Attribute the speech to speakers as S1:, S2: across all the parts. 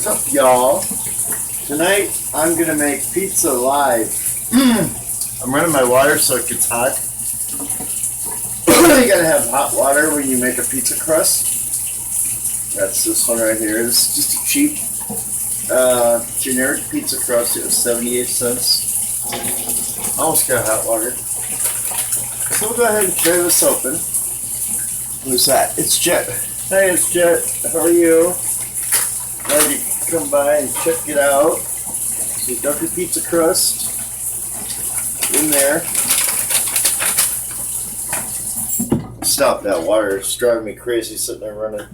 S1: What's up, y'all? Tonight I'm gonna make pizza live. I'm running my water so it gets hot. You gotta have hot water when you make a pizza crust. That's this one right here. This is just a cheap, generic pizza crust. It was 78 cents. Almost got hot water. So we'll go ahead and tear this open. Who's that? It's Jet. Hey, it's Jet. How are you? Glad you could come by and check it out. So you dump your pizza crust in there. Stop that water. It's driving me crazy sitting there running.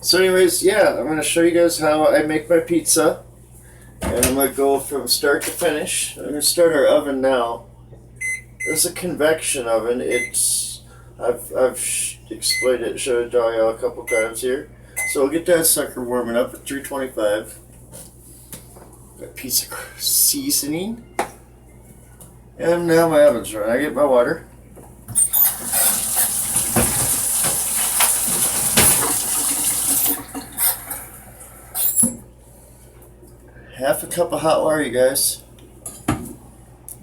S1: So anyways, yeah, I'm going to show you guys how I make my pizza. And I'm going to go from start to finish. I'm going to start our oven now. This is a convection oven. I've explained it, showed it to y'all a couple times here. So we'll get that sucker warming up at 325. Got pizza seasoning. And now my oven's running. I get my water. Half a cup of hot water, you guys.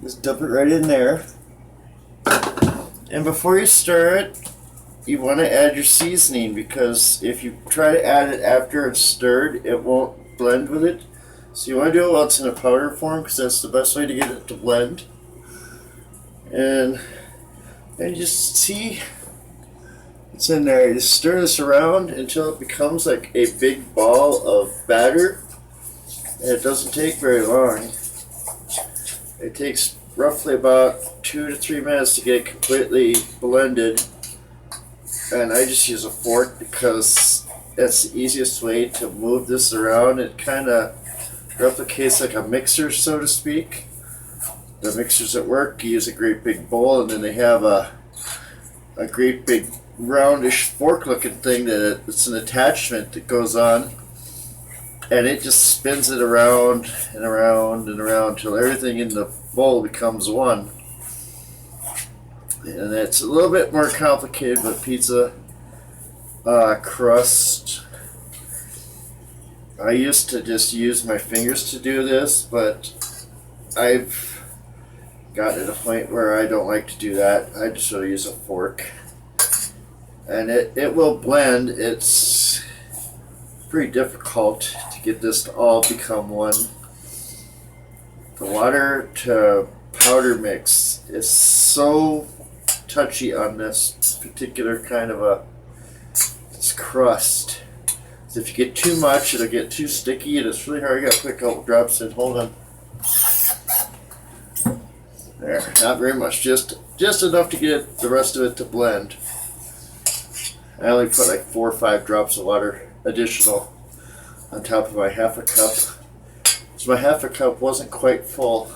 S1: Just dump it right in there. And before you stir it, you want to add your seasoning, because if you try to add it after it's stirred, it won't blend with it. So you want to do it while it's in a powder form, because that's the best way to get it to blend. And you just see it's in there. You just stir this around until it becomes like a big ball of batter. And it doesn't take very long. It takes roughly about 2 to 3 minutes to get it completely blended. And I just use a fork because that's the easiest way to move this around. It kind of replicates like a mixer, so to speak. The mixers at work use a great big bowl, and then they have a great big roundish fork looking thing that it's an attachment that goes on, and it just spins it around and around and around until everything in the bowl becomes one. And it's a little bit more complicated with pizza crust. I used to just use my fingers to do this, but I've gotten to the point where I don't like to do that. I just sort of use a fork. And it will blend. It's pretty difficult to get this to all become one. The water to powder mix is so touchy on this particular kind of this crust. So if you get too much, it'll get too sticky, and it's really hard. You gotta put a couple drops in. Hold on. There, not very much, just enough to get the rest of it to blend. I only put like 4 or 5 drops of water additional on top of my half a cup. So my half a cup wasn't quite full.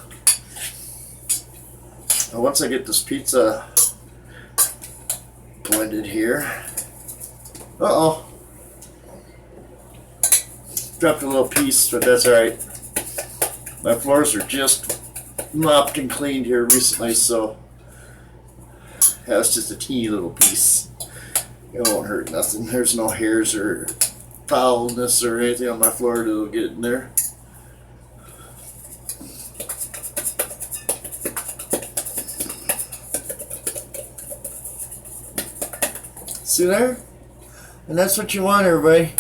S1: Now once I get this pizza blended here. Uh-oh. Dropped a little piece, but that's alright. My floors are just mopped and cleaned here recently, so that's just a teeny little piece. It won't hurt nothing. There's no hairs or foulness or anything on my floor that'll get in there. See there? And that's what you want, everybody.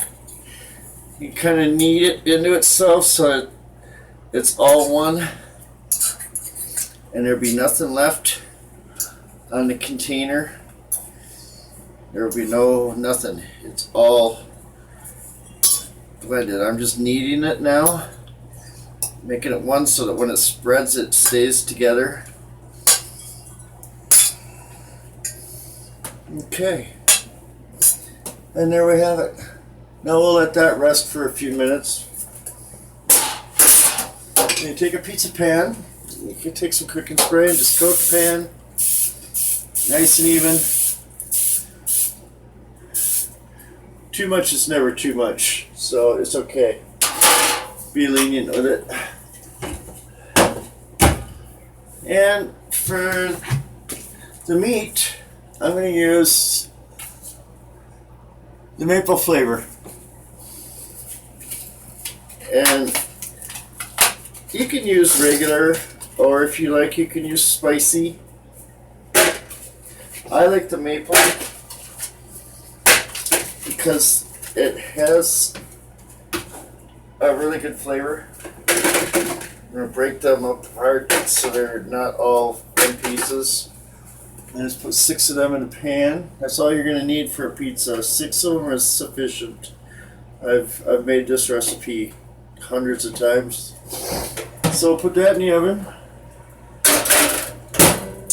S1: You kind of knead it into itself so it's all one, and there'll be nothing left on the container. There'll be nothing. It's all blended. I'm just kneading it now, making it one so that when it spreads, it stays together. Okay. And there we have it. Now we'll let that rest for a few minutes. And you take a pizza pan. You can take some cooking spray and just coat the pan nice and even. Too much is never too much, so it's okay. Be lenient with it. And for the meat, I'm going to use the maple flavor. And you can use regular, or if you like, you can use spicy. I like the maple because it has a really good flavor. I'm going to break them apart so they're not all in pieces. And just put 6 of them in a pan. That's all you're going to need for a pizza. 6 of them is sufficient. I've made this recipe hundreds of times. So put that in the oven.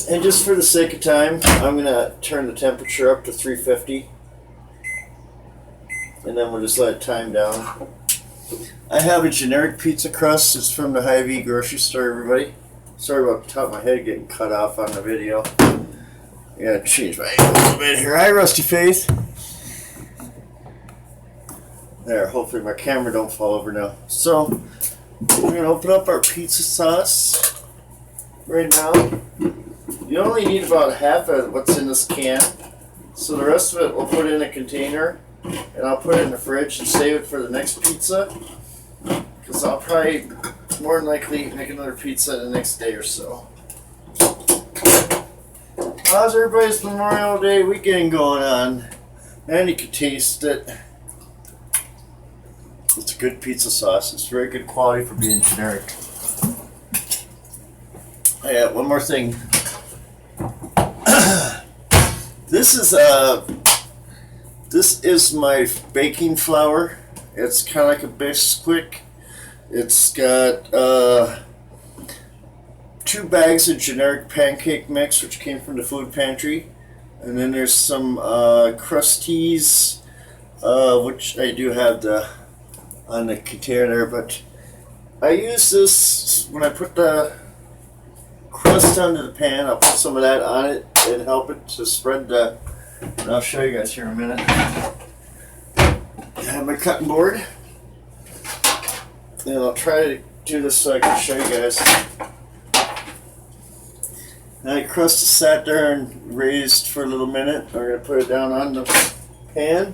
S1: And just for the sake of time, I'm going to turn the temperature up to 350. And then we'll just let it time down. I have a generic pizza crust. It's from the Hy-Vee grocery store, everybody. Sorry about the top of my head getting cut off on the video. I gotta change my angle a little bit here. Hi, Rusty Faith. There, hopefully my camera don't fall over now. So, we're going to open up our pizza sauce right now. You only need about half of what's in this can. So the rest of it we'll put in a container. And I'll put it in the fridge and save it for the next pizza. Because I'll probably, more than likely, make another pizza the next day or so. How's everybody's Memorial Day weekend going on? And you can taste it. It's a good pizza sauce. It's very good quality for being generic. Yeah, one more thing. This is my baking flour. It's kind of like a Bisquick. It's got 2 bags of generic pancake mix, which came from the food pantry, and then there's some Crusties, which I do have on the container there, but I use this when I put the crust onto the pan. I'll put some of that on it and help it to spread the, and I'll show you guys here in a minute. I have my cutting board, and I'll try to do this so I can show you guys. Now the crust is sat there and raised for a little minute. We're going to put it down on the pan.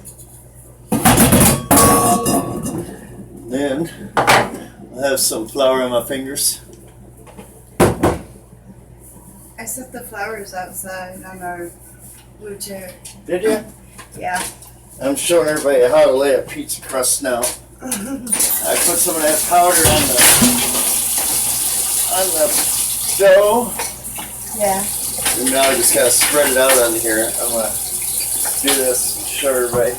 S1: Then I have some flour on my fingers.
S2: I set the flowers outside on our blue chair.
S1: Did you?
S2: Yeah.
S1: I'm showing everybody how to lay a pizza crust now. I put some of that powder on the dough.
S2: Yeah.
S1: And now I just gotta spread it out on here. I'm gonna do this and show everybody.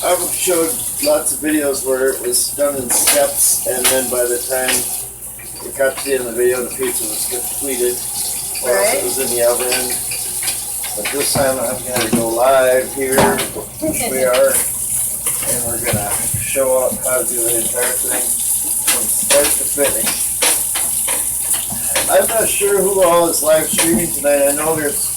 S1: I've showed lots of videos where it was done in steps, and then by the time it got to the end of the video, the pizza was completed. Or else it was in the oven. But this time I'm gonna go live here. We are, and we're gonna show up how to do the entire thing from start to finish. I'm not sure who all is live streaming tonight. I know there's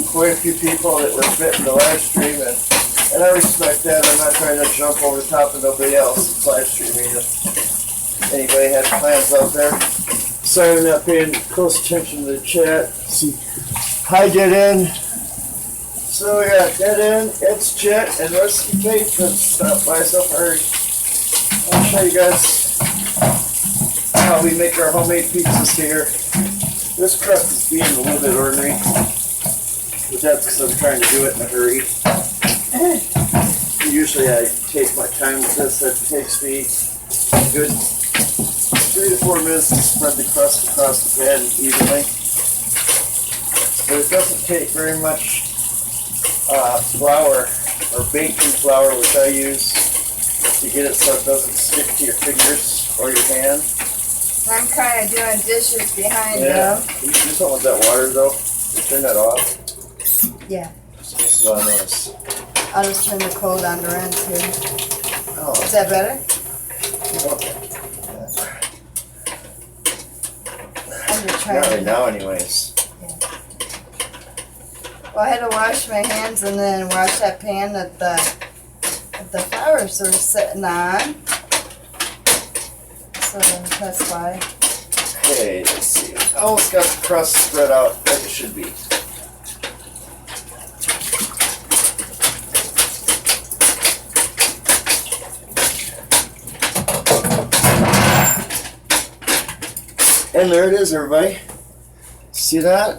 S1: quite a few people that were fitting the live stream, and I respect that. I'm not trying to jump over the top of nobody else's live streaming. If anybody has plans out there. Sorry I'm not paying close attention to the chat. See, hi Dead End. So we got Dead End, Ed's Chat, and Rusty Faith that stopped by so hard. I'll show you guys how we make our homemade pizzas here. This crust is being a little bit ornery, but that's because I'm trying to do it in a hurry. Usually I take my time with this. It takes me a good 3 to 4 minutes to spread the crust across the pan evenly. But it doesn't take very much flour or baking flour, which I use to get it so it doesn't stick to your fingers or your hand.
S2: I'm kind of doing dishes behind
S1: Yeah.
S2: though.
S1: You do something with that water though. You turn that off.
S2: Yeah.
S1: This is all nice.
S2: I'll just turn the cold on to run too.
S1: Oh.
S2: Is that better?
S1: Okay.
S2: I'm just
S1: Not right
S2: trying.
S1: now anyways.
S2: Well, I had to wash my hands and then wash that pan that the flowers are sitting on. So that's why.
S1: Okay, let's see. I almost got the crust spread out like it should be. And there it is, everybody. See that?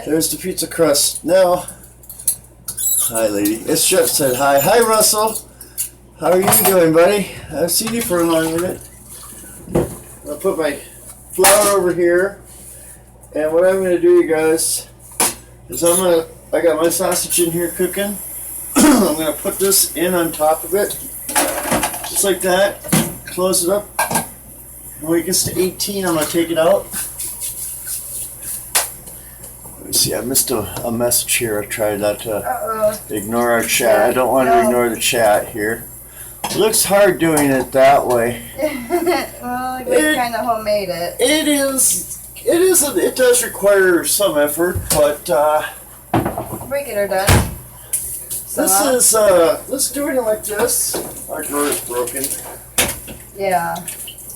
S1: There's the pizza crust. Now, hi, lady. It's Jeff said hi. Hi, Russell. How are you doing, buddy? I haven't seen you for a long minute. I'll put my flour over here. And what I'm going to do, you guys, is I got my sausage in here cooking. I'm going to put this in on top of it. Just like that. Close it up. And when it gets to 18, I'm going to take it out. Let me see, I missed a message here. I tried not to ignore our chat. I don't want to ignore the chat here. It looks hard doing it that way.
S2: Well, we kind of homemade it.
S1: It does require some effort, but
S2: we get her done. So,
S1: let's do it like this. Our drawer is broken.
S2: Yeah.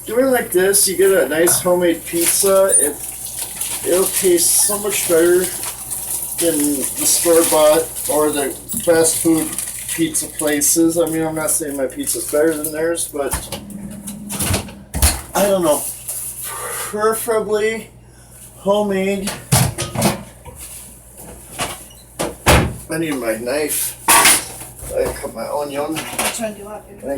S1: Doing it like this, you get a nice homemade pizza. It'll taste so much better than the store-bought or the fast food pizza places. I mean, I'm not saying my pizza's better than theirs, but I don't know. Preferably homemade. I need my knife. I cut my onion.
S2: Which one do you want?
S1: And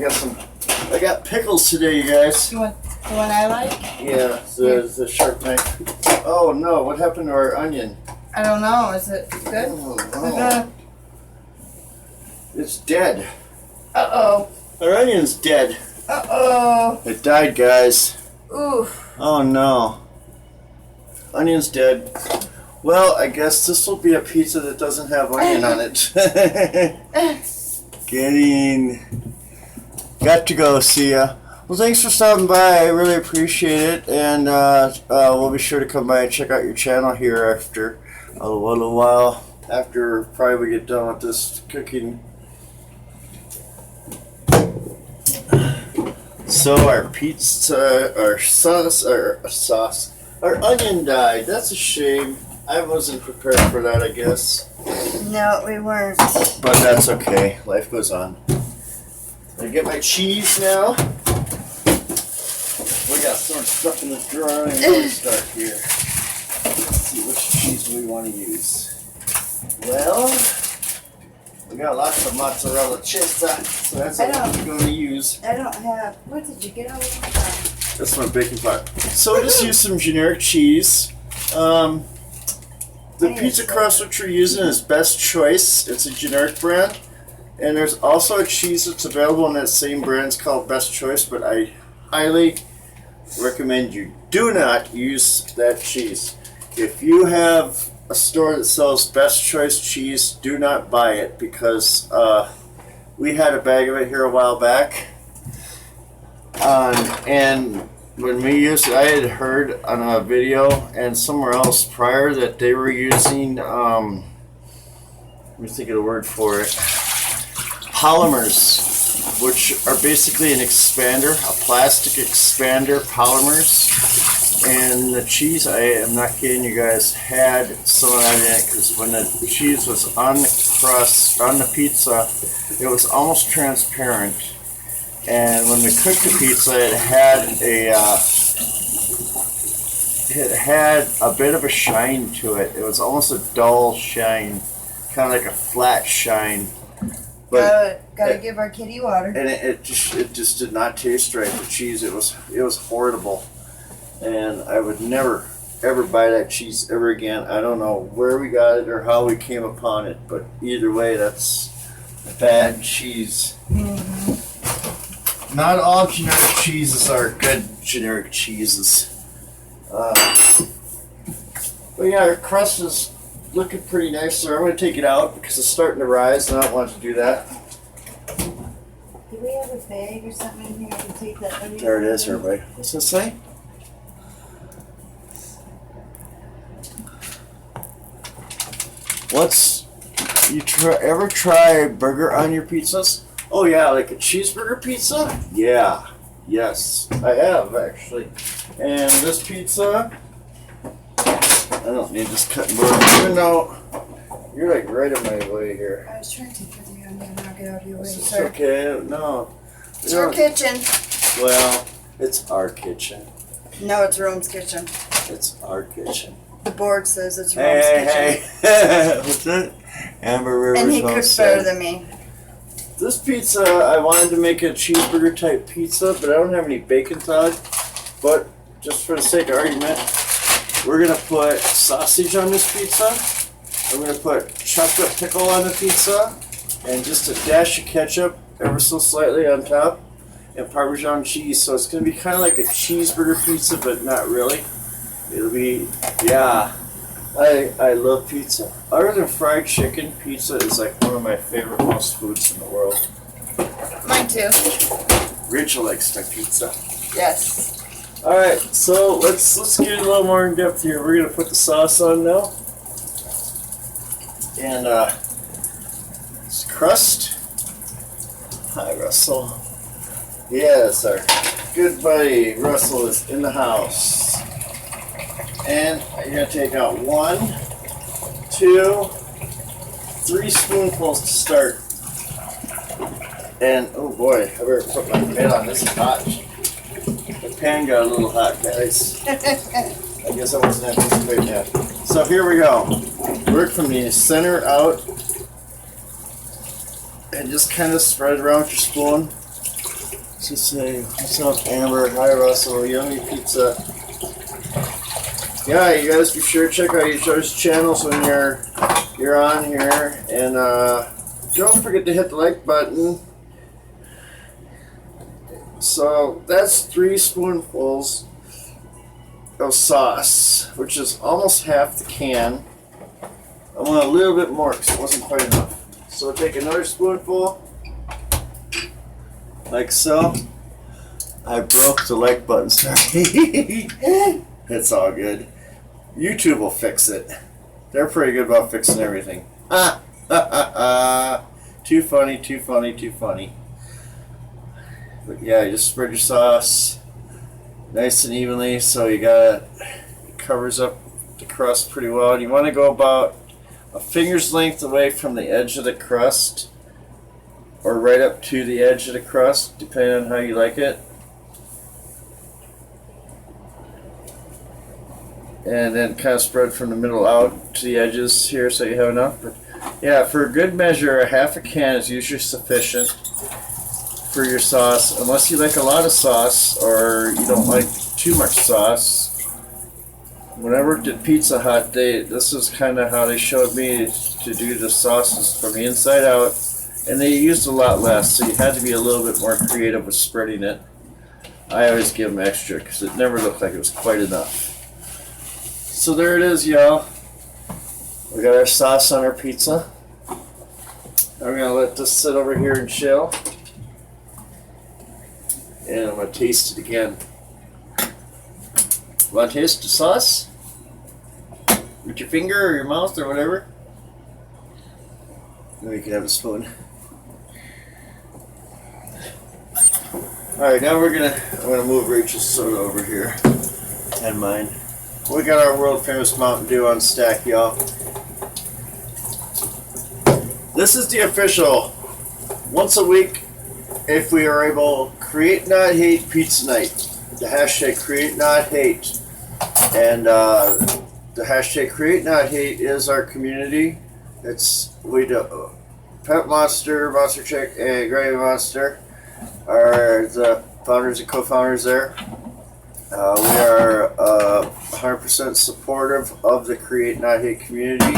S1: I got pickles today, you guys.
S2: You want the one I like?
S1: Yeah, the sharp knife. Oh no, what happened to our onion?
S2: I don't know. Is it good?
S1: Oh no. It's dead.
S2: Uh-oh.
S1: Our onion's dead.
S2: Uh-oh.
S1: It died, guys.
S2: Ooh.
S1: Oh no. Onion's dead. Well, I guess this will be a pizza that doesn't have onion on it. Got to go, see ya. Well, thanks for stopping by. I really appreciate it. And we'll be sure to come by and check out your channel here after a little while. After probably we get done with this cooking. So our pizza, our onion died. That's a shame. I wasn't prepared for that, I guess.
S2: No, we weren't.
S1: But that's okay. Life goes on. I get my cheese now. We got so much stuff in the drawer. I'm going to start here. Let's see which cheese we want to use. Well, we got lots of mozzarella cheese, so that's what we're going to use.
S2: I don't have. What did you get out of that?
S1: That's my baking pot. So just use some generic cheese. The pizza crust which we're using is Best Choice. It's a generic brand. And there's also a cheese that's available in that same brand. It's called Best Choice, but I highly recommend you do not use that cheese. If you have a store that sells Best Choice cheese, do not buy it, because we had a bag of it here a while back. And when we used it, I had heard on a video and somewhere else prior that they were using, let me think of the word for it, polymers, which are basically an expander, a plastic expander, polymers. And the cheese, I am not kidding you guys, had some of that in it, because when the cheese was on the crust, on the pizza, it was almost transparent. And when we cooked the pizza, it had a bit of a shine to it. It was almost a dull shine, kind of like a flat shine. But
S2: gotta give our kitty water.
S1: And it just did not taste right. The cheese, it was horrible. And I would never ever buy that cheese ever again. I don't know where we got it or how we came upon it, but either way, that's bad cheese.
S2: Mm-hmm.
S1: Not all generic cheeses are good generic cheeses. But yeah, our crust is looking pretty nice, so I'm going to take it out because it's starting to rise and I don't want to do that.
S2: Do we have a bag or something in here to take that onion?
S1: There it is, everybody. What's this say? Ever try burger on your pizzas? Oh yeah, like a cheeseburger pizza? Yeah. Yes, I have actually. And this pizza, I don't need this cutting board. Even though you're like right in my way here.
S2: I was trying to put the onion and knock it out of your way,
S1: It's
S2: sir.
S1: okay. No.
S2: It's your kitchen.
S1: Well, it's our kitchen.
S2: No, it's Rome's kitchen.
S1: It's our kitchen.
S2: The board says it's Rome's kitchen.
S1: Hey. What's that? Amber Rivers
S2: And he cooks better than me.
S1: This pizza, I wanted to make a cheeseburger type pizza, but I don't have any bacon, Todd. But just for the sake of argument, we're gonna put sausage on this pizza. I'm gonna put chopped up pickle on the pizza, and just a dash of ketchup, ever so slightly on top, and Parmesan cheese. So it's gonna be kind of like a cheeseburger pizza, but not really. It'll be, yeah. I love pizza. Other than fried chicken, pizza is like one of my favorite most foods in the world.
S2: Mine too.
S1: Rachel likes my pizza.
S2: Yes.
S1: All right, so let's get a little more in depth here. We're gonna put the sauce on now, and it's crust. Hi, Russell. Yes, our good buddy Russell is in the house. And you're gonna take out 1, 2, 3 spoonfuls to start. And oh boy, I better put my pan on. This is hot. The pan got a little hot, guys. I guess I wasn't anticipating that. So here we go. Work from the center out and just kind of spread around with your spoon. Just say, what's up, Amber? Hi, Russell. Yummy pizza. Yeah, you guys be sure to check out each other's channels when you're on here, and don't forget to hit the like button. So that's 3 spoonfuls of sauce, which is almost half the can. I want a little bit more because it wasn't quite enough. So take another spoonful, like so. I broke the like button, sorry. It's all good. YouTube will fix it. They're pretty good about fixing everything. Too funny, too funny, too funny. But yeah, you just spread your sauce nice and evenly so you got it covers up the crust pretty well. And you want to go about a finger's length away from the edge of the crust, or right up to the edge of the crust, depending on how you like it. And then kind of spread from the middle out to the edges here so you have enough. But yeah, for a good measure, a half a can is usually sufficient for your sauce, unless you like a lot of sauce or you don't like too much sauce. When I worked at Pizza Hut, this is kind of how they showed me to do the sauces from the inside out, and they used a lot less, so you had to be a little bit more creative with spreading it. I always give them extra because it never looked like it was quite enough. So there it is, y'all. We got our sauce on our pizza. I'm gonna let this sit over here and chill. And I'm gonna taste it again. Want to taste the sauce? With your finger or your mouth or whatever? Maybe you can have a spoon. Alright, now I'm gonna move Rachel's soda over here. And mine. We got our world famous Mountain Dew on stack, y'all. This is the official once a week, if we are able, create not hate pizza night. The hashtag create not hate. And the hashtag create not hate is our community. We do Pet Monster, Monster Chick, and Gravy Monster are the founders and co-founders there. We are 100% supportive of the Create Not Hate community,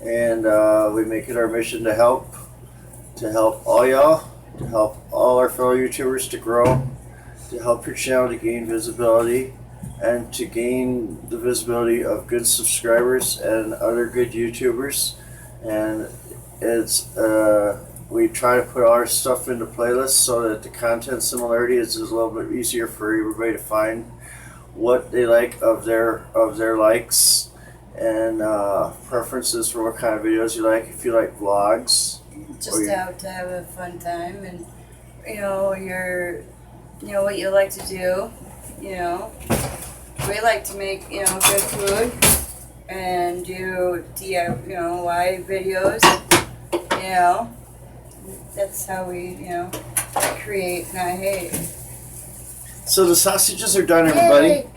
S1: and we make it our mission to help all y'all, to help all our fellow YouTubers to grow, to help your channel to gain visibility, and to gain the visibility of good subscribers and other good YouTubers. And it's we try to put our stuff into playlists so that the content similarity is a little bit easier for everybody to find what they like of their likes and preferences for what kind of videos you like. If you like vlogs,
S2: Just out to have a fun time, and what you like to do. We like to make good food and do DIY videos. That's how we create not hate.
S1: So the sausages are done, everybody.
S2: Yay.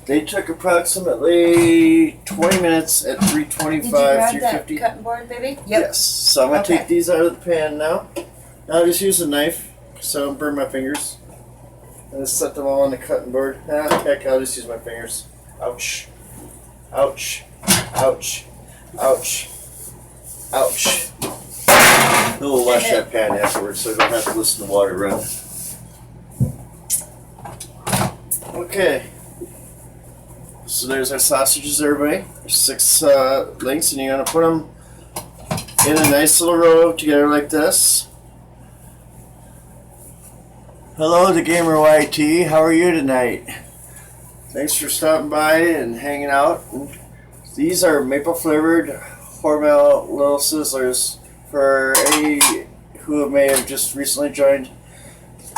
S1: They took approximately 20 minutes at
S2: Did you
S1: 325,
S2: grab
S1: 350.
S2: that cutting board, baby? Yep.
S1: Yes. So I'm going to
S2: Okay.
S1: take these out of the pan now. Now I'll just use a knife so I don't burn my fingers. And just set them all on the cutting board. Heck, I'll just use my fingers. Ouch. Ouch. Ouch. Ouch. Ouch. We'll wash that pan afterwards so I don't have to listen to water run. Okay. So there's our sausages, everybody. There's 6 links, and you're going to put them in a nice little row together like this. Hello to Gamer YT. How are you tonight? Thanks for stopping by and hanging out. These are maple flavored Hormel Little Sizzlers for any who may have just recently joined.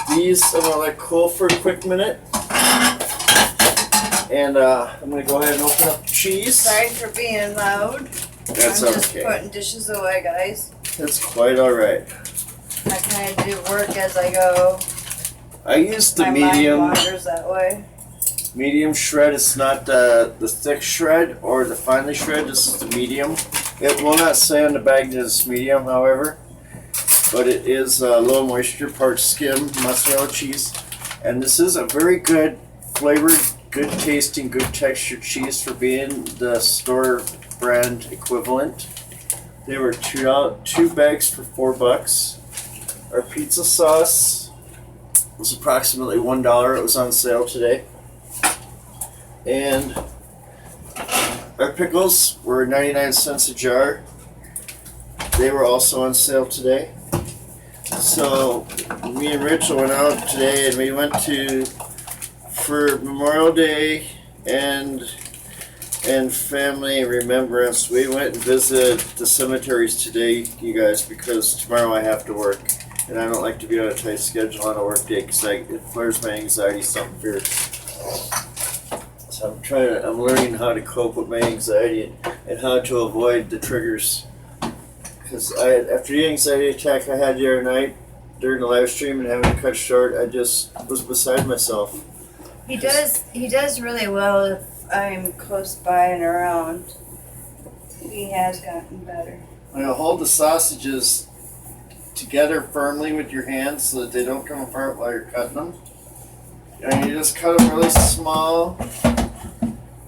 S1: These I'm going to let cool for a quick minute. And I'm going to go ahead and open up the cheese.
S2: Sorry for being loud.
S1: That's
S2: I'm just
S1: okay.
S2: putting dishes away, guys.
S1: That's quite alright.
S2: I kind of do work as I go.
S1: I use the
S2: My
S1: medium.
S2: mind wanders that way.
S1: Medium shred. It's not the thick shred or the finely shred. This is the medium. It will not say on the bag that it's medium, however, but it is low moisture, part skim mozzarella cheese, and this is a very good flavored, good tasting, good textured cheese for being the store brand equivalent. They were two bags for $4. Our pizza sauce was approximately $1. It was on sale today. And our pickles were 99 cents a jar. They were also on sale today. So me and Rachel went out today and we went for Memorial Day and family remembrance. We went and visited the cemeteries today, you guys, because tomorrow I have to work. And I don't like to be on a tight schedule on a work day because it flares my anxiety something fierce. So I'm learning how to cope with my anxiety and how to avoid the triggers. Because after the anxiety attack I had the other night during the live stream and having to cut short, I just was beside myself.
S2: He does really well if I'm close by and around. He has gotten better.
S1: I'm going to hold the sausages together firmly with your hands so that they don't come apart while you're cutting them. And you just cut them really small,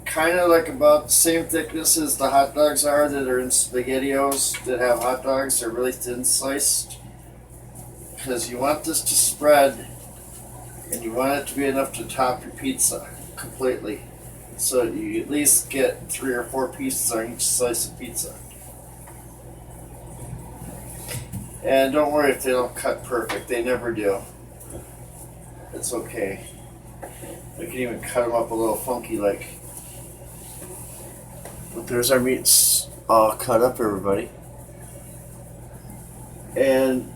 S1: kind of like about the same thickness as the hot dogs are that are in SpaghettiOs that have hot dogs. They're really thin sliced because you want this to spread and you want it to be enough to top your pizza completely. So you at least get 3 or 4 pieces on each slice of pizza. And don't worry if they don't cut perfect. They never do. It's okay. I can even cut them up a little funky like. But there's our meats all cut up, everybody. And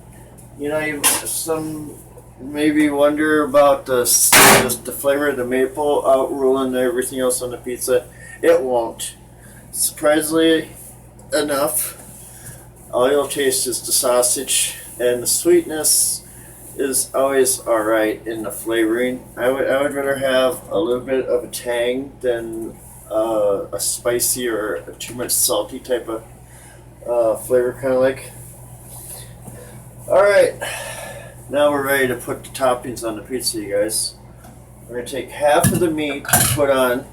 S1: some maybe wonder about the flavor of the maple outruling everything else on the pizza. It won't. Surprisingly enough, all you'll taste is the sausage, and the sweetness is always alright in the flavoring. I would rather have a little bit of a tang than a spicy or a too much salty type of flavor, kind of like. Alright, now we're ready to put the toppings on the pizza, you guys. We're going to take half of the meat and put on.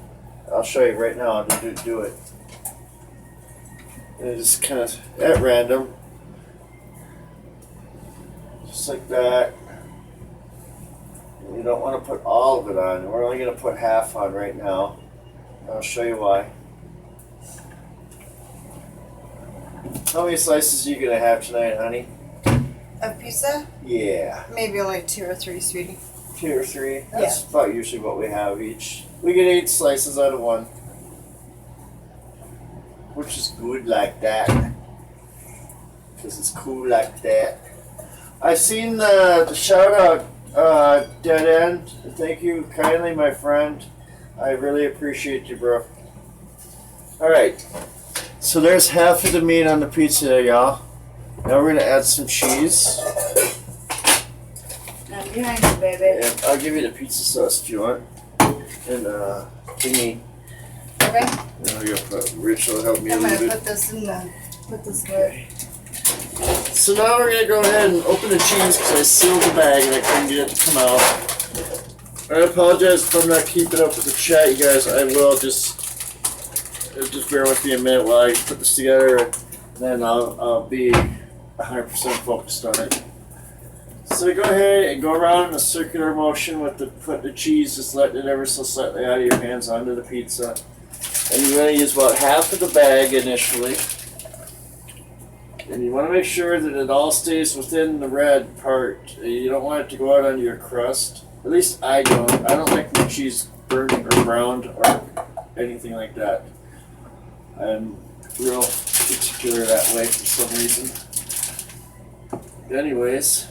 S1: I'll show you right now how to do it. And just kind of at random, just like that. And you don't want to put all of it on. We're only going to put half on right now. I'll show you why. How many slices are you going to have tonight, honey?
S2: Of pizza?
S1: Yeah.
S2: Maybe only 2 or 3, sweetie.
S1: 2 or 3? That's about usually what we have each. We get 8 slices out of 1. Which is good like that. Because it's cool like that. I seen the shout out, Dead End. Thank you kindly, my friend. I really appreciate you, bro. Alright. So there's half of the meat on the pizza, y'all. Now we're going to add some cheese.
S2: I'm behind you, baby.
S1: And I'll give you the pizza sauce if you want. And thingy.
S2: Okay.
S1: There we go. Rich will help me a
S2: I'm
S1: little
S2: gonna
S1: bit.
S2: put this in the, put this away.
S1: So now we're gonna go ahead and open the cheese because I sealed the bag and I couldn't get it to come out. I apologize if I'm not keeping up with the chat, you guys. I will just bear with me a minute while I put this together, and then I'll be 100% focused on it. So go ahead and go around in a circular motion with put the cheese, just letting it ever so slightly out of your hands onto the pizza. And you're going to use about half of the bag initially. And you want to make sure that it all stays within the red part. You don't want it to go out onto your crust. At least I don't. I don't like my cheese burnt or browned or anything like that. I'm real particular that way for some reason. Anyways.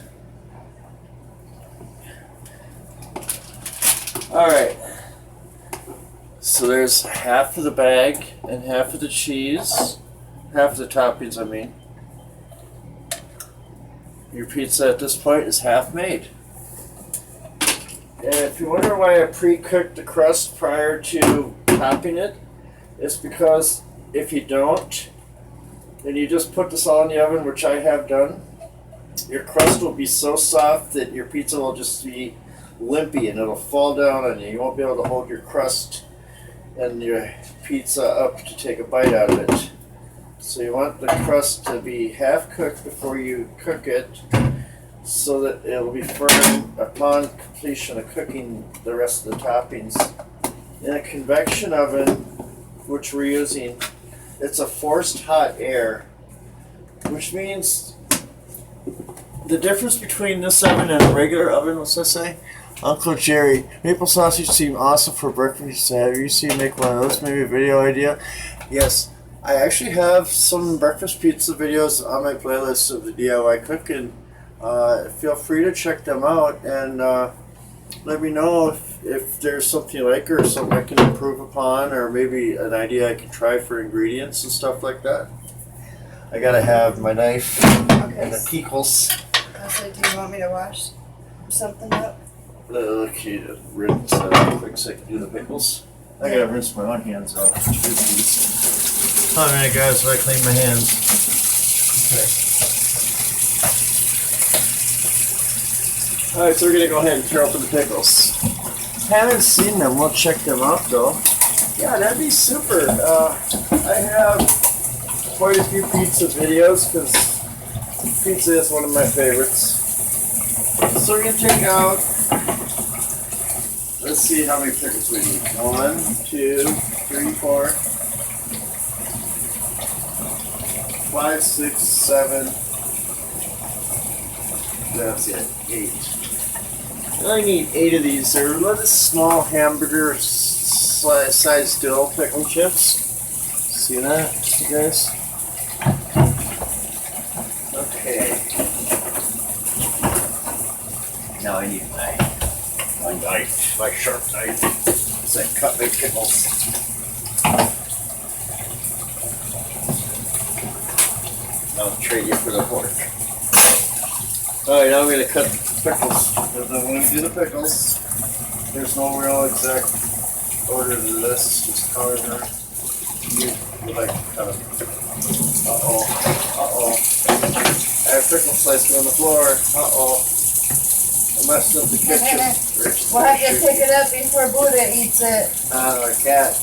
S1: Alright. So there's half of the bag and half of the cheese. Half of the toppings, I mean. Your pizza at this point is half made. And if you wonder why I pre-cooked the crust prior to topping it, it's because if you don't, and you just put this all in the oven, which I have done, your crust will be so soft that your pizza will just be limpy and it'll fall down on you. You won't be able to hold your crust and your pizza up to take a bite out of it. So you want the crust to be half cooked before you cook it, so that it'll be firm upon completion of cooking the rest of the toppings. In a convection oven, which we're using, it's a forced hot air, which means the difference between this oven and a regular oven, what's that say? Uncle Jerry, maple sausage seem awesome for breakfast. Have you seen make one of those? Maybe a video idea? Yes, I actually have some breakfast pizza videos on my playlist of the DIY cooking. Feel free to check them out and let me know if there's something you like or something I can improve upon, or maybe an idea I can try for ingredients and stuff like that. I gotta have my knife and the pickles.
S2: So do you want me to wash something up?
S1: Okay, to rinse that out quick so I can do the pickles. I gotta rinse my own hands out. Alright guys, so I clean my hands. Okay. Alright, so we're gonna go ahead and tear open the pickles. Haven't seen them, we'll check them out though. Yeah, that'd be super. I have quite a few pizza videos because pizza is one of my favorites. So we're gonna take out, let's see how many pickles we need. 1, 2, 3, 4, 5, 6, 7. That's it, 8. I need 8 of these. They're little small hamburger size dill pickle chips. See that, you guys? Okay. Now I need my knife, my sharp knife, so I can cut my pickles. I'll trade you for the pork. Alright, now I'm going to cut the pickles. Because when we do the pickles, there's no real exact order to this, just however you like to cut them. Uh-oh. Uh-oh. I have pickle slicer on the floor. Uh-oh. I messed up the kitchen.
S2: We'll have to pick it up before Buddha eats it.
S1: Cat.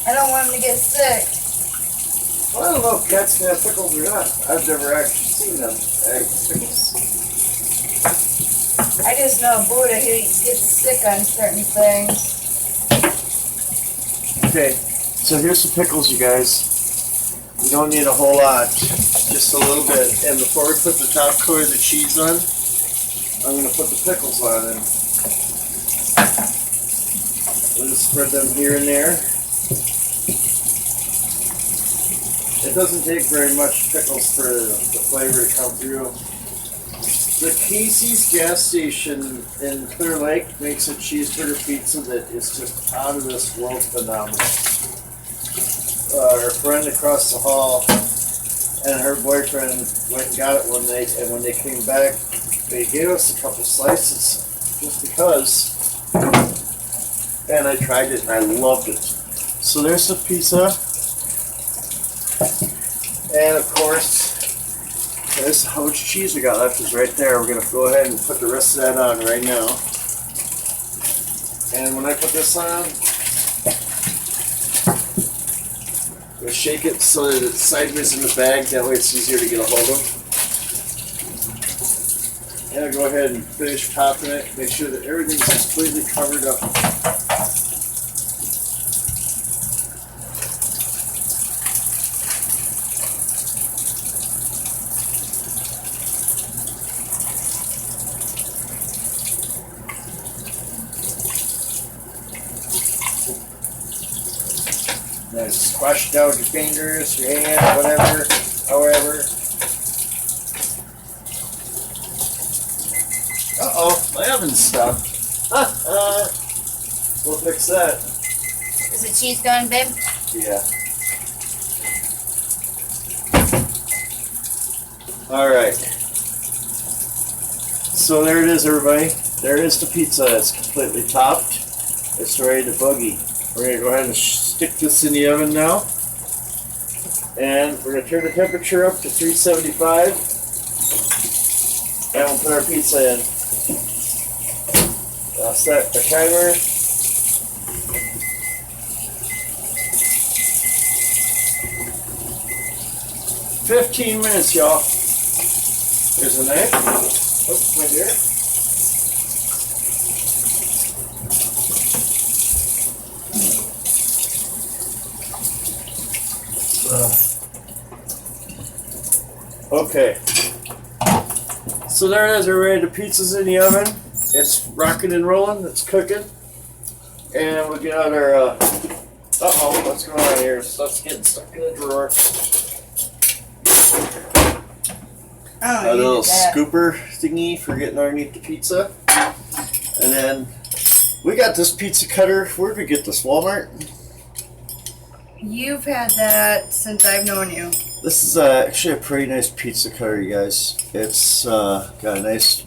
S2: I don't want him to get sick.
S1: Well, I don't know if cats can have pickles or not. I've never actually seen them. Pickles.
S2: I just know Buddha, he gets sick on certain things.
S1: Okay, so here's some pickles, you guys. You don't need a whole lot, just a little bit. And before we put the top coat of the cheese on, I'm going to put the pickles on and we'll just spread them here and there. It doesn't take very much pickles for the flavor to come through. The Casey's gas station in Clear Lake makes a cheeseburger pizza that is just out of this world phenomenal. Our friend across the hall and her boyfriend went and got it one night, and when they came back, they gave us a couple slices. just because. And I tried it and I loved it. So there's the pizza. And of course, there's how much cheese we got left is right there. We're going to go ahead and put the rest of that on right now. And when I put this on, we'll shake it so that it's sideways in the bag. That way it's easier to get a hold of. And I'll go ahead and finish topping it. Make sure that everything's completely covered up. Then squash it out with your fingers, your hand, whatever, however. Uh-oh, my oven's stuck. We'll fix that.
S2: Is the cheese going, babe?
S1: Yeah. Alright. So there it is, everybody. There is the pizza. It's completely topped. It's ready to boogie. We're going to go ahead and stick this in the oven now. And we're going to turn the temperature up to 375. And we'll put our pizza in. I'll set the timer. "15 minutes, y'all." Here's a knife. Oops, right here. Okay. So there it is, everybody. The pizza's in the oven. It's rocking and rolling. It's cooking. And we'll get out our, uh-oh, what's going on here? Stuff's getting stuck in the drawer.
S2: Oh,
S1: A little scooper thingy for getting underneath the pizza. And then we got this pizza cutter. Where'd we get this? Walmart?
S2: You've had that since I've known you.
S1: This is actually a pretty nice pizza cutter, you guys. It's got a nice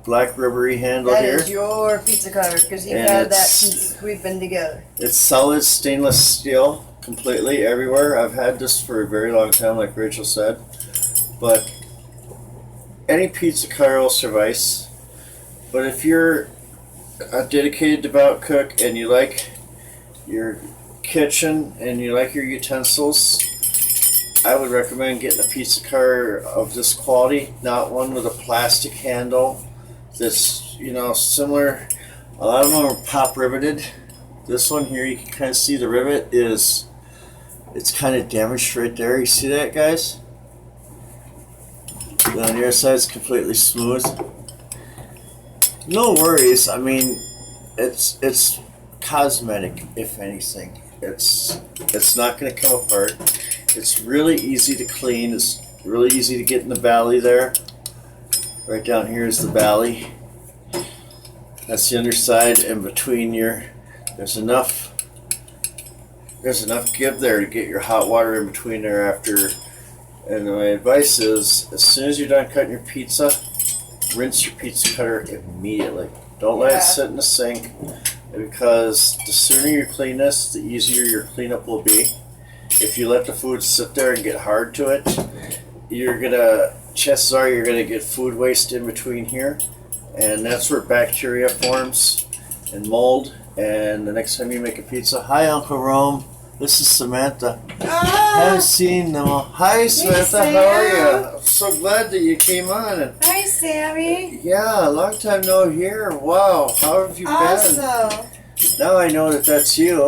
S1: black rubbery handle
S2: That
S1: here.
S2: is your pizza cutter, because you've
S1: And
S2: had that
S1: it's-
S2: since we've been together.
S1: It's solid stainless steel, completely everywhere. I've had this for a very long time, like Rachel said. But any pizza cutter will suffice. But if you're a dedicated, devout cook and you like your kitchen and you like your utensils, I would recommend getting a pizza cutter of this quality, not one with a plastic handle that's, you know, similar. A lot of them are pop riveted. This one here, you can kind of see the rivet it's kind of damaged right there. You see that, guys? And on the other side, it's completely smooth. No worries. I mean, it's cosmetic, if anything. It's not going to come apart. It's really easy to clean. It's really easy to get in the valley there. Right down here is the valley. That's the underside, and between there's enough give there to get your hot water in between there after. And my advice is, as soon as you're done cutting your pizza, rinse your pizza cutter immediately. Don't let it sit in the sink, because the sooner you clean this, the easier your cleanup will be. If you let the food sit there and get hard to it, chances are you're gonna get food waste in between here, and that's where bacteria forms and mold. And the next time you make a pizza, hi Uncle Rome, this is Samantha. Haven't seen them all. Hi Samantha, how are you? I'm so glad that you came on. And
S2: Hi, Sammy.
S1: yeah, long time no hear. Wow, how have you been?
S2: Awesome.
S1: Now I know that that's you.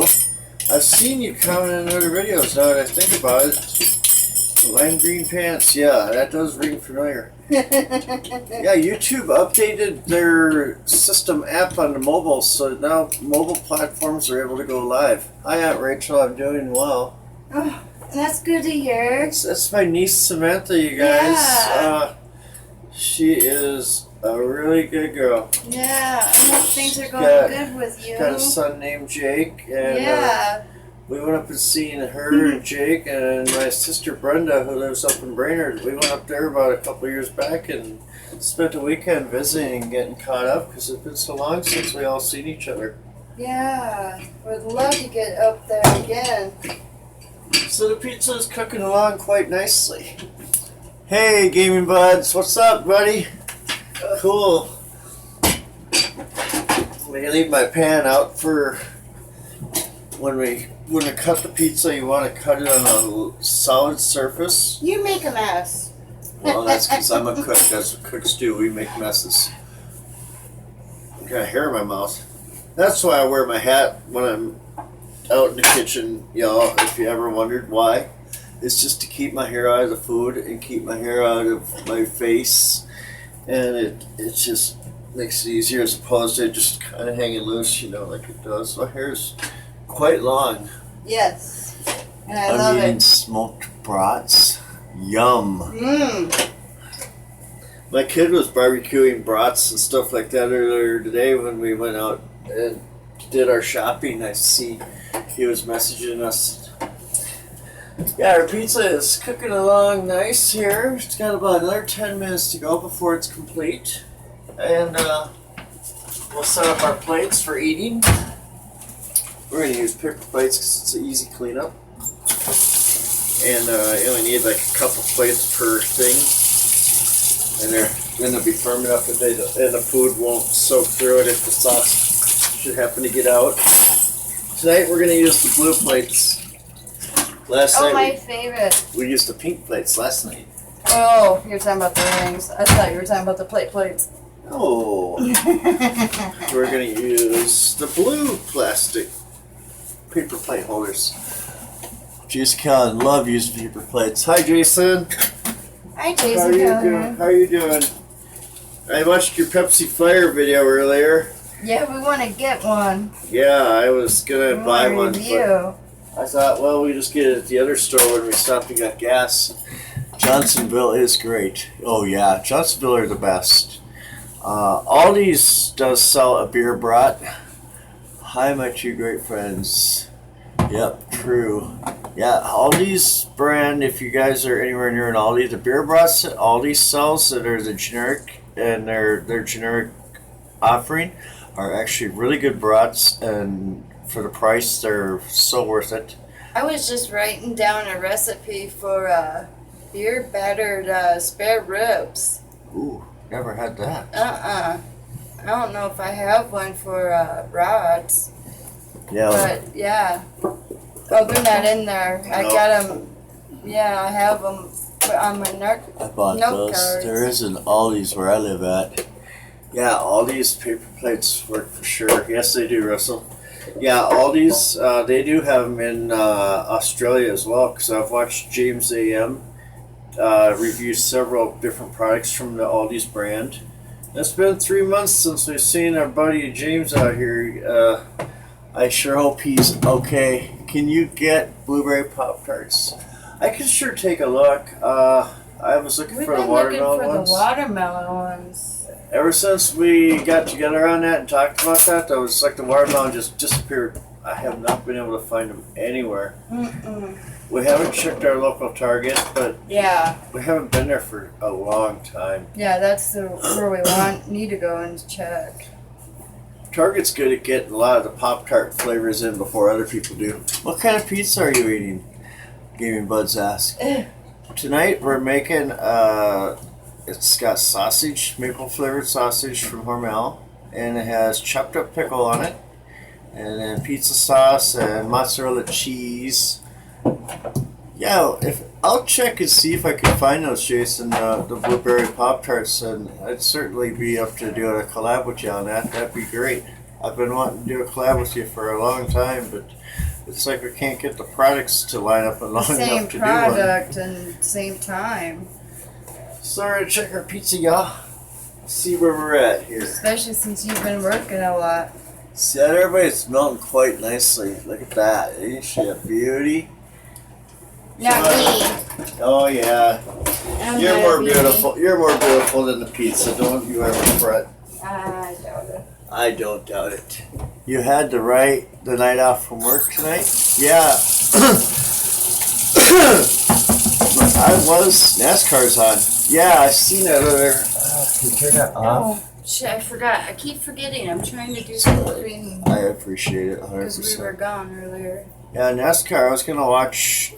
S1: I've seen you comment in other videos now that I think about it. Lime green pants, yeah, that does ring familiar. Yeah, YouTube updated their system app on the mobile, so now mobile platforms are able to go live. Hi Aunt Rachel, I'm doing well.
S2: Oh, that's good to hear.
S1: That's my niece Samantha, you guys.
S2: Yeah.
S1: She is a really good girl.
S2: Yeah, I hope things are going
S1: got-
S2: good with you.
S1: She's got a son named Jake, and
S2: Yeah.
S1: We went up and seen her and Jake and my sister Brenda, who lives up in Brainerd. We went up there about a couple of years back and spent a weekend visiting and getting caught up because it's been so long since we all seen each other.
S2: Yeah, would love to get up there again.
S1: So the pizza is cooking along quite nicely. Hey, gaming buds, what's up, buddy? Cool. I'm gonna leave my pan out for when we cut the pizza. You want to cut it on a solid surface.
S2: You make a mess.
S1: Well, that's because I'm a cook. That's what cooks do. We make messes. I got hair in my mouth. That's why I wear my hat when I'm out in the kitchen, y'all. If you ever wondered why, it's just to keep my hair out of the food and keep my hair out of my face, and it just makes it easier as opposed to just kind of hanging loose, like it does. My hair's quite long.
S2: Yes, and I
S1: I'm
S2: love
S1: eating
S2: it.
S1: smoked brats. Yum.
S2: Mmm.
S1: My kid was barbecuing brats and stuff like that earlier today when we went out and did our shopping. I see he was messaging us. Yeah, our pizza is cooking along nice here. It's got about another 10 minutes to go before it's complete. And we'll set up our plates for eating. We're going to use paper plates because it's an easy cleanup. And you only need like a couple plates per thing. And they're going to be firm enough that and the food won't soak through it if the sauce should happen to get out. Tonight we're going to use the blue plates. Last night
S2: My favorite.
S1: we used the pink plates last night.
S2: Oh, you're talking about the rings. I thought you were talking about the plates.
S1: Oh, we're going to use the blue plastic paper plate holders. Jason Callan, love using paper plates. Hi, Jason.
S2: Hi,
S1: How are
S2: Jason.
S1: you doing? How are you doing? I watched your Pepsi Fire video earlier.
S2: Yeah, we want to get one.
S1: Yeah, I was going to buy one,
S2: review.
S1: but I thought, well, we just get it at the other store when we stopped and got gas. Johnsonville is great. Oh, yeah, Johnsonville are the best. Aldi's does sell a beer brat. Hi, my two great friends. Yep, true. Yeah, Aldi's brand, if you guys are anywhere near an Aldi, the beer brats that Aldi sells that are the generic and their generic offering are actually really good brats, and for the price, they're so worth it.
S2: I was just writing down a recipe for beer battered spare ribs.
S1: Ooh, never had that.
S2: I don't know if I have one for rods.
S1: Yeah.
S2: But yeah. Oh, they're not in there. I got them. Yeah, I have them on my
S1: I bought
S2: note
S1: those.
S2: cards.
S1: There is an Aldi's where I live at. Yeah, Aldi's paper plates work for sure. Yes, they do, Russell. Yeah, Aldi's, they do have them in Australia as well, because I've watched James AM review several different products from the Aldi's brand. It's been 3 months since we've seen our buddy James out here. I sure hope he's okay. Can you get blueberry Pop-Tarts? I can sure take a look. I was looking
S2: We've
S1: for the
S2: been
S1: watermelon
S2: looking for
S1: ones.
S2: the watermelon ones.
S1: Ever since we got together on that and talked about that, that was like the watermelon just disappeared. I have not been able to find them anywhere. We haven't checked our local Target, but
S2: Yeah.
S1: we haven't been there for a long time.
S2: Yeah, that's where we need to go and check.
S1: Target's good at getting a lot of the Pop-Tart flavors in before other people do. What kind of pizza are you eating? Gaming Buds ask. Tonight we're making, it's got sausage, maple flavored sausage from Hormel, and it has chopped up pickle on it, and then pizza sauce and mozzarella cheese. Yeah, I'll check and see if I can find those, Jason, the blueberry Pop-Tarts, and I'd certainly be up to doing a collab with you on that. That'd be great. I've been wanting to do a collab with you for a long time, but it's like we can't get the products to line up long
S2: Same
S1: enough to do one.
S2: product and same time.
S1: Sorry to check our pizza, y'all. See where we're at here.
S2: Especially since you've been working a lot.
S1: See that everybody's melting quite nicely. Look at that. Ain't she a beauty?
S2: Not me.
S1: Oh yeah.
S2: I'm
S1: You're
S2: not
S1: more
S2: a beauty.
S1: beautiful. You're more beautiful than the pizza. Don't you ever fret.
S2: I doubt it.
S1: I don't doubt it. You had the night off from work tonight? Yeah. I was. NASCAR's on. Yeah, I seen that earlier. Can you turn that off?
S2: Oh, shit, I forgot. I keep forgetting. I'm trying to do something
S1: I appreciate it 100%.
S2: because we were gone earlier.
S1: Yeah, NASCAR. I was going to watch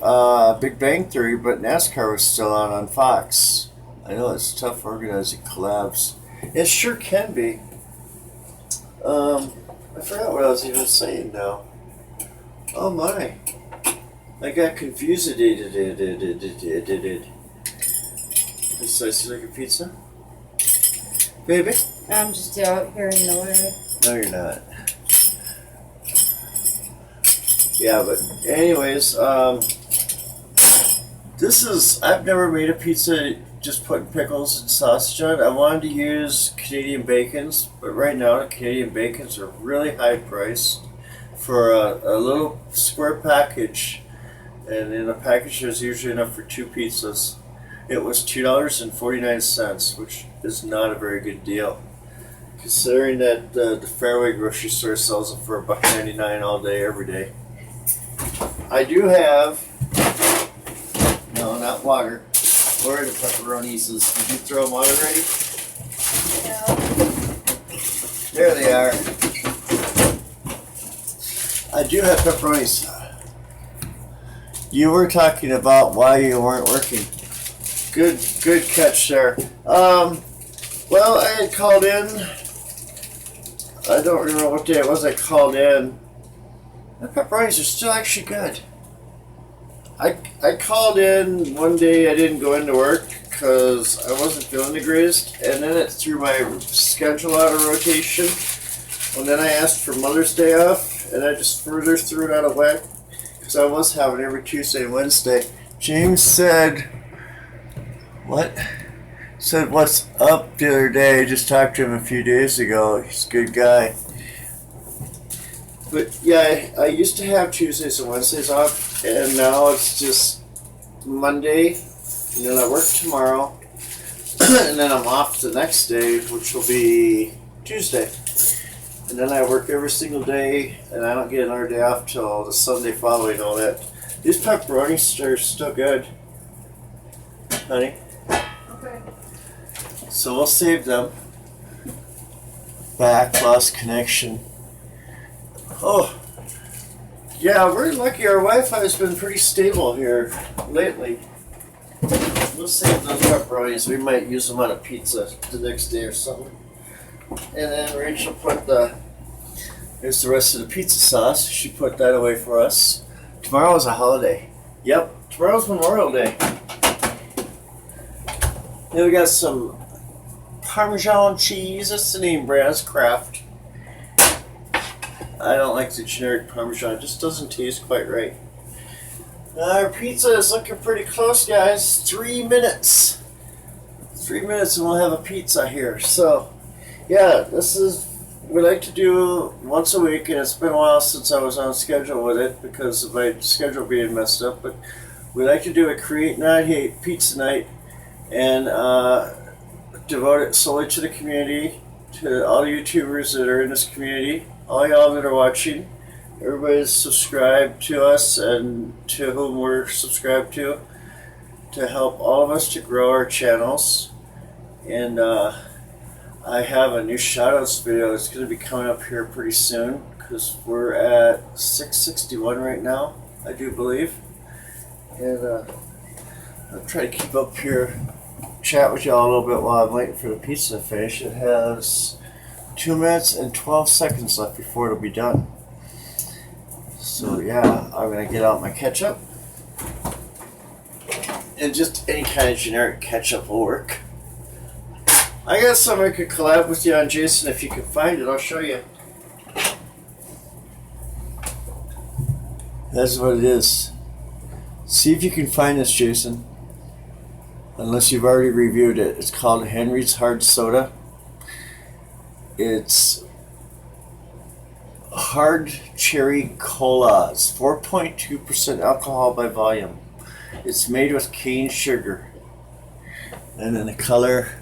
S1: Big Bang Theory, but NASCAR was still on Fox. I know it's tough organizing collabs. It sure can be. I forgot what I was even saying now. Oh my. I got confused. Slice like a pizza? Baby?
S2: I'm just out here in the way.
S1: No, you're not. Yeah, but anyways, I've never made a pizza just putting pickles and sausage on it. I wanted to use Canadian bacons, but right now the Canadian bacons are really high priced for a little square package. And in a package there's usually enough for 2 pizzas. It was $2.49, which is not a very good deal, considering that the Fairway grocery store sells them for $1.99 all day, every day. I do have, no, not water. Where are the pepperonis? Did you throw them out already?
S2: Yeah.
S1: There they are. I do have pepperonis. You were talking about why you weren't working. Good catch there. Well, I had called in. I don't remember what day it was I called in. The pepperonis are still actually good. I called in one day. I didn't go into work because I wasn't feeling the greatest, and then it threw my schedule out of rotation. And then I asked for Mother's Day off, and I just further threw it out of whack because I was having every Tuesday and Wednesday. James said, "What?" Said, "What's up?" the other day. I just talked to him a few days ago. He's a good guy. But yeah, I used to have Tuesdays and Wednesdays off, and now it's just Monday, and then I work tomorrow, and then I'm off the next day, which will be Tuesday. And then I work every single day, and I don't get another day off till the Sunday following all that. These pepperonis are still good, honey.
S2: Okay.
S1: So we'll save them. Back, lost connection. Oh, yeah, we're lucky. Our Wi-Fi has been pretty stable here lately. We'll save those pepperonis. We might use them on a pizza the next day or something. And then Rachel here's the rest of the pizza sauce. She put that away for us. Tomorrow is a holiday. Yep, tomorrow's Memorial Day. Then we got some Parmesan cheese. That's the name brand. It's Kraft. I don't like the generic Parmesan. It just doesn't taste quite right. Our pizza is looking pretty close, guys. 3 minutes. 3 minutes and we'll have a pizza here. So, yeah, we like to do once a week, and it's been a while since I was on schedule with it because of my schedule being messed up. But we like to do a Create Not Hate pizza night and devote it solely to the community, to all the YouTubers that are in this community. All y'all that are watching, everybody's subscribed to us and to whom we're subscribed to help all of us to grow our channels. And I have a new shoutouts video that's going to be coming up here pretty soon because we're at 661 right now, I do believe. And I'll try to keep up here, chat with y'all a little bit while I'm waiting for the pizza to finish. It has 2 minutes and 12 seconds left before it'll be done. So yeah, I'm gonna get out my ketchup. And just any kind of generic ketchup will work. I got something I could collab with you on, Jason. If you can find it, I'll show you. That's what it is. See if you can find this, Jason. Unless you've already reviewed it. It's called Henry's Hard Soda. It's hard cherry cola. It's 4.2% alcohol by volume. It's made with cane sugar. And then the color,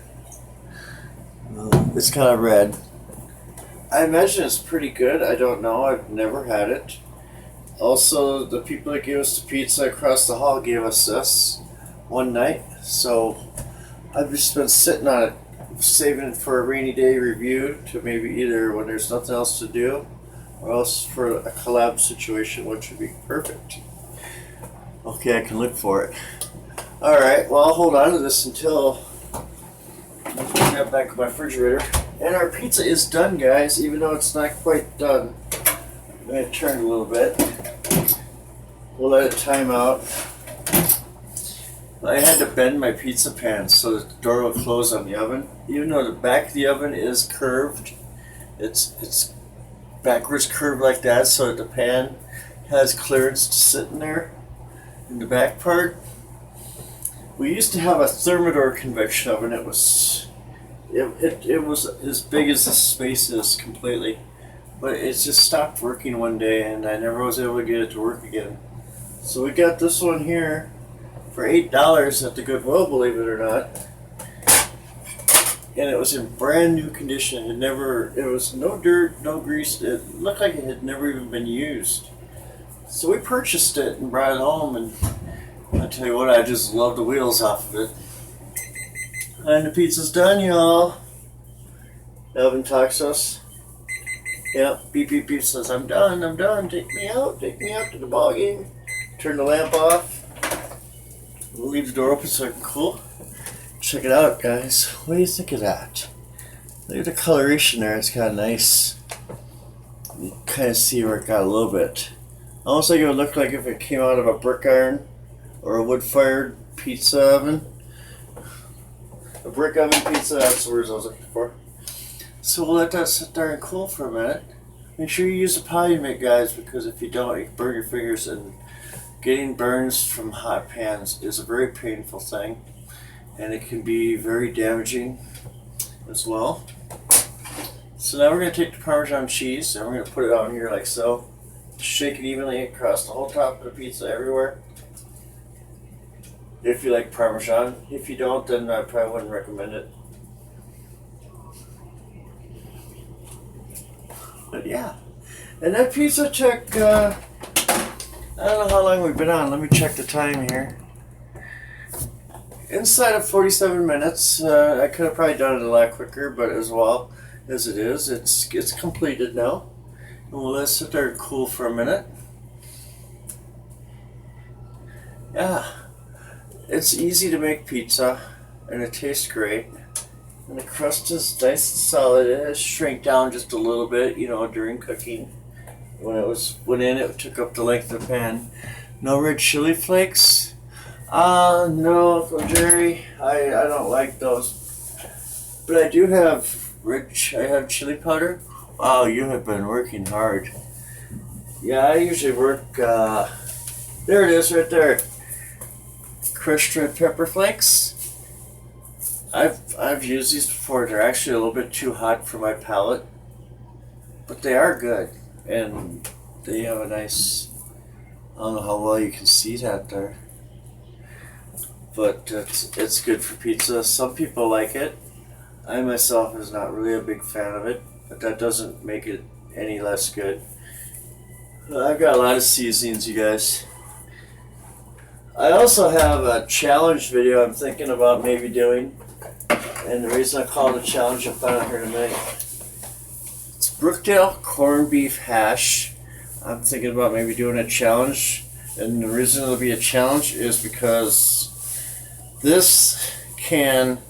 S1: it's kind of red. I imagine it's pretty good. I don't know. I've never had it. Also, the people that gave us the pizza across the hall gave us this one night. So I've just been sitting on it, saving it for a rainy day review to maybe either when there's nothing else to do or else for a collab situation, which would be perfect. Okay, I can look for it. Alright, well, I'll hold on to this until I get back to my refrigerator. And our pizza is done, guys, even though it's not quite done. I'm going to turn it a little bit. We'll let it time out. I had to bend my pizza pan so that the door will close on the oven. Even though the back of the oven is curved, it's backwards curved like that so that the pan has clearance to sit in there in the back part. We used to have a Thermidor convection oven. It was as big as this space is completely, but it just stopped working one day and I never was able to get it to work again. So we got this one here for $8 at the Goodwill, believe it or not. And it was in brand new condition. It was no dirt, no grease. It looked like it had never even been used. So we purchased it and brought it home, and I tell you what, I just love the wheels off of it. And the pizza's done, y'all. The oven talks to us. Yep, beep beep beep says, I'm done, take me out to the ball game. Turn the lamp off. We'll leave the door open so it can cool. Check it out, guys. What do you think of that? Look at the coloration there. It's kind of nice. You kind of see where it got a little bit. Almost like it would look like if it came out of a brick iron or a wood-fired pizza oven. A brick oven pizza, that's the words I was looking for. So we'll let that sit there and cool for a minute. Make sure you use a potty mitt, guys, because if you don't, you can burn your fingers, and getting burns from hot pans is a very painful thing. And it can be very damaging as well. So now we're going to take the Parmesan cheese and we're going to put it on here like so. Shake it evenly across the whole top of the pizza everywhere. If you like Parmesan. If you don't, then I probably wouldn't recommend it. But yeah. And that pizza took, I don't know how long we've been on. Let me check the time here. Inside of 47 minutes. I could have probably done it a lot quicker, but as well as it is, it's completed now. And we'll let it sit there and cool for a minute. Yeah, it's easy to make pizza, and it tastes great. And the crust is nice and solid. It has shrank down just a little bit, during cooking. When it went in, it took up the length of the pan. No red chili flakes. No, Uncle Jerry, I don't like those. But I do have I have chili powder. Wow, you have been working hard. Yeah, I usually work, there it is right there. Crushed red pepper flakes. I've used these before. They're actually a little bit too hot for my palate. But they are good. And they have a nice, I don't know how well you can see that there. But it's good for pizza. Some people like it. I myself is not really a big fan of it, but that doesn't make it any less good. I've got a lot of seasonings, you guys. I also have a challenge video I'm thinking about maybe doing, and the reason I call it a challenge, I'll find out here in a minute. It's Brookdale corned beef hash. I'm thinking about maybe doing a challenge, and the reason it'll be a challenge is because this can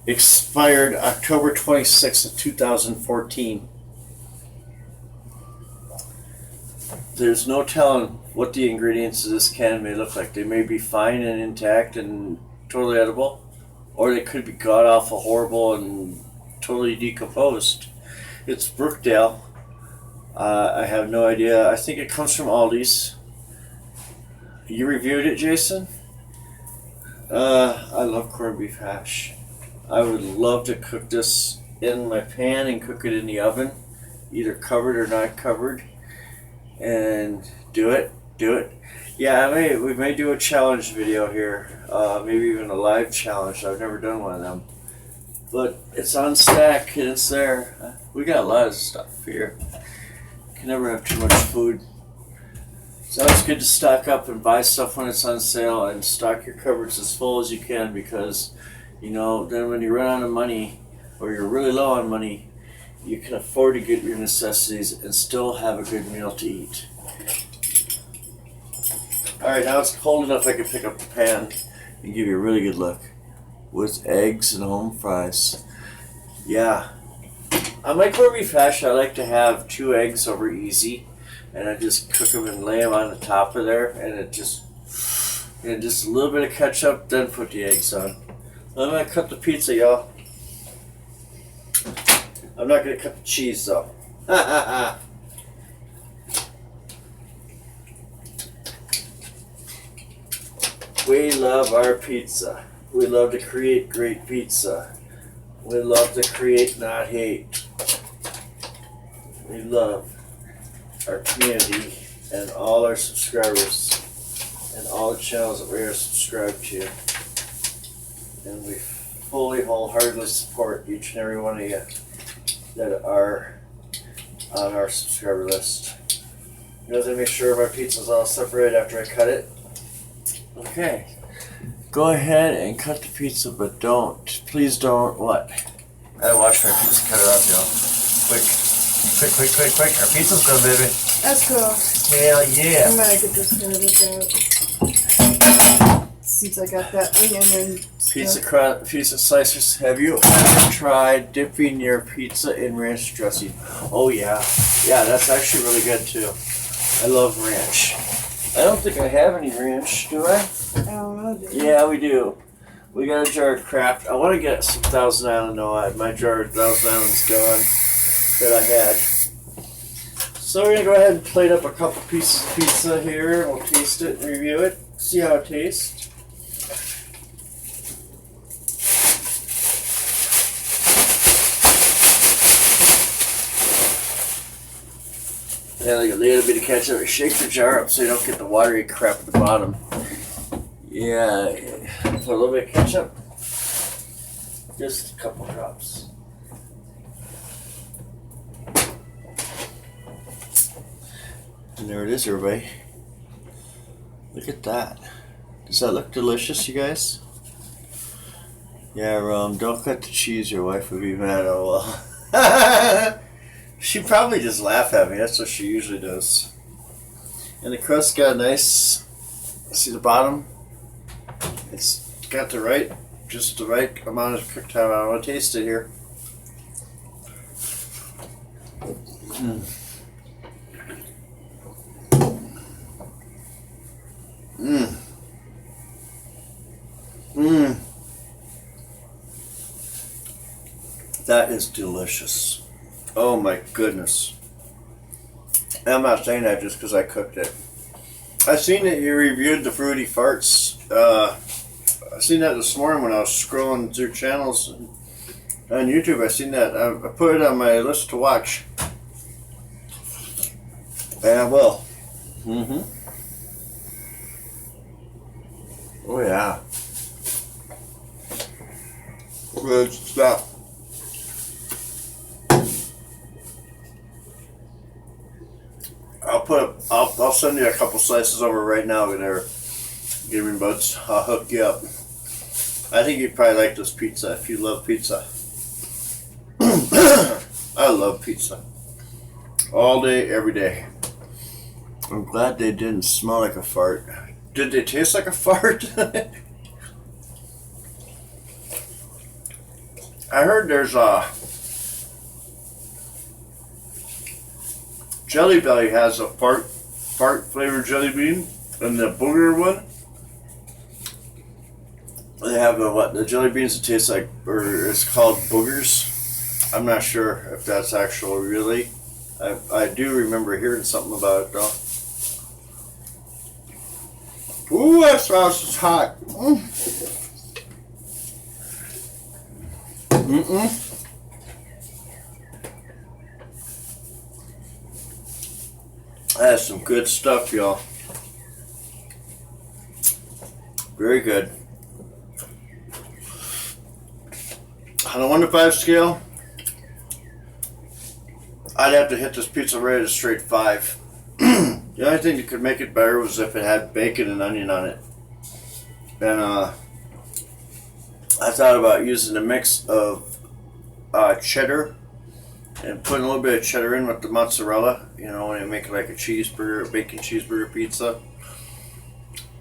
S1: expired October 26th of 2014. There's no telling what the ingredients of this can may look like. They may be fine and intact and totally edible, or they could be god-awful horrible and totally decomposed. It's Brookdale. I have no idea. I think it comes from Aldi's. You reviewed it, Jason? I love corned beef hash. I would love to cook this in my pan and cook it in the oven, either covered or not covered, and do it. Yeah, we may do a challenge video here, maybe even a live challenge. I've never done one of them. But it's on stack and it's there. We got a lot of stuff here. Can never have too much food. It's always good to stock up and buy stuff when it's on sale and stock your cupboards as full as you can, because then when you run out of money or you're really low on money, you can afford to get your necessities and still have a good meal to eat. Alright, now it's cold enough I can pick up the pan and give you a really good look with eggs and home fries. Yeah. On my corned beef hash, I like to have 2 eggs over easy, and I just cook them and lay them on the top of there, and just a little bit of ketchup, then put the eggs on. I'm gonna cut the pizza, y'all. I'm not gonna cut the cheese though. We love our pizza. We love to create great pizza. We love to create, not hate. We love our community and all our subscribers and all the channels that we are subscribed to. And we fully, wholeheartedly support each and every one of you that are on our subscriber list. You know, to make sure my pizza's all separated after I cut it. Okay. Go ahead and cut the pizza, but please don't, what? I gotta wash my pizza, cut it up, y'all. Quick. Our pizza's done, baby.
S2: That's cool.
S1: Hell yeah.
S2: I'm gonna get this garbage out. Since I got that onion and
S1: Pizza slicers. Have you ever tried dipping your pizza in ranch dressing? Oh yeah. Yeah, that's actually really good too. I love ranch. I don't think I have any ranch, do I?
S2: I don't know, dude.
S1: Yeah, we do. We got a jar of Kraft. I want to get some Thousand Island. No, my jar of Thousand Island's gone that I had. So we're going to go ahead and plate up a couple pieces of pizza here. We'll taste it and review it. See how it tastes. Yeah, like a little bit of ketchup. Shake the jar up so you don't get the watery crap at the bottom. Yeah, put a little bit of ketchup. Just a couple drops. And there it is, everybody. Look at that. Does that look delicious, you guys? Yeah, don't cut the cheese. Your wife would be mad. Oh well. She'd probably just laugh at me. That's what she usually does. And the crust got nice. See the bottom? It's got just the right amount of cook time. I want to taste it here. Mm. Mmm. Mmm. That is delicious. Oh my goodness. And I'm not saying that just because I cooked it. I seen that you reviewed the fruity farts. I seen that this morning when I was scrolling through channels on YouTube. I seen that. I put it on my list to watch. And I will. Mm-hmm. Oh yeah. Good stuff. I'll send you a couple slices over right now there. Give me buds. I'll hook you up. I think you'd probably like this pizza if you love pizza. I love pizza. All day, every day. I'm glad they didn't smell like a fart. Did they taste like a fart? I heard there's Jelly Belly has a fart flavored jelly bean, and the booger one. They have the jelly beans that taste like, or it's called boogers. I'm not sure if that's actual really. I do remember hearing something about it though. Ooh, that sauce is hot. That's some good stuff, y'all. Very good. On a 1 to 5 scale, I'd have to hit this pizza right at a straight 5. The only thing that could make it better was if it had bacon and onion on it. And I thought about using a mix of cheddar and putting a little bit of cheddar in with the mozzarella, you know, when you make like a cheeseburger, a bacon cheeseburger pizza.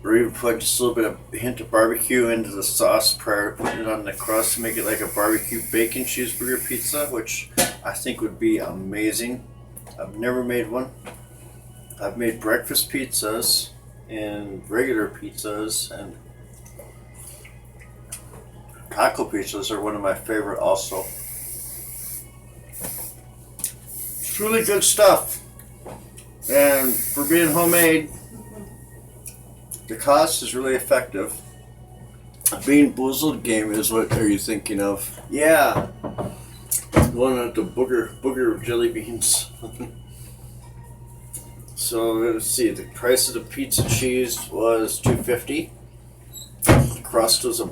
S1: Or even put just a little bit of hint of barbecue into the sauce prior to putting it on the crust to make it like a barbecue bacon cheeseburger pizza, which I think would be amazing. I've never made one. I've made breakfast pizzas and regular pizzas, and taco pizzas are one of my favorite also. It's really good stuff. And for being homemade, the cost is really effective. A Bean Boozled game is what are you thinking of? Yeah. The one with the booger jelly beans. So let's see, the price of the pizza cheese was $2.50. The crust was $1.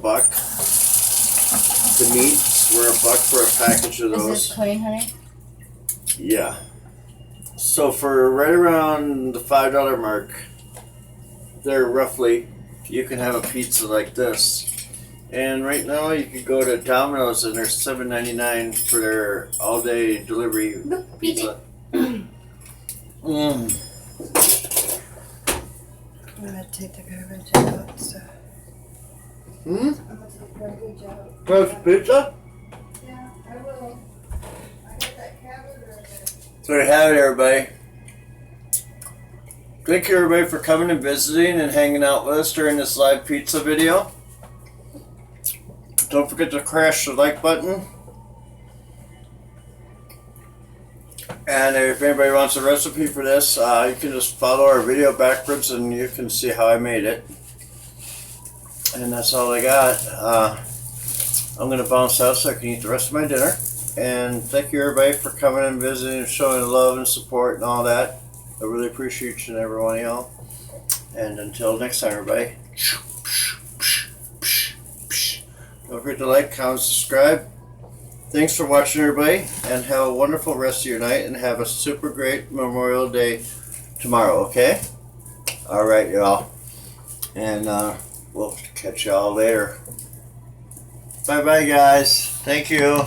S1: The meats were $1 for a package of those.
S2: Is this clean, honey?
S1: Yeah. So for right around the $5 mark, there roughly, you can have a pizza like this. And right now you could go to Domino's and they're $7.99 for their all-day delivery pizza.
S2: I'm gonna take the garbage out. So.
S1: I'm
S2: gonna take the garbage out.
S1: First pizza?
S2: Yeah, I will. I got that cabbage right there.
S1: There you have it, everybody. Thank you, everybody, for coming and visiting and hanging out with us during this live pizza video. Don't forget to crash the like button. And if anybody wants a recipe for this, you can just follow our video backwards and you can see how I made it. And that's all I got. I'm going to bounce out so I can eat the rest of my dinner. And thank you, everybody, for coming and visiting and showing love and support and all that. I really appreciate each and every one of y'all. And until next time, everybody. Don't forget to like, comment, subscribe. Thanks for watching, everybody, and have a wonderful rest of your night, and have a super great Memorial Day tomorrow, okay? All right, y'all. And we'll catch y'all later. Bye-bye, guys. Thank you.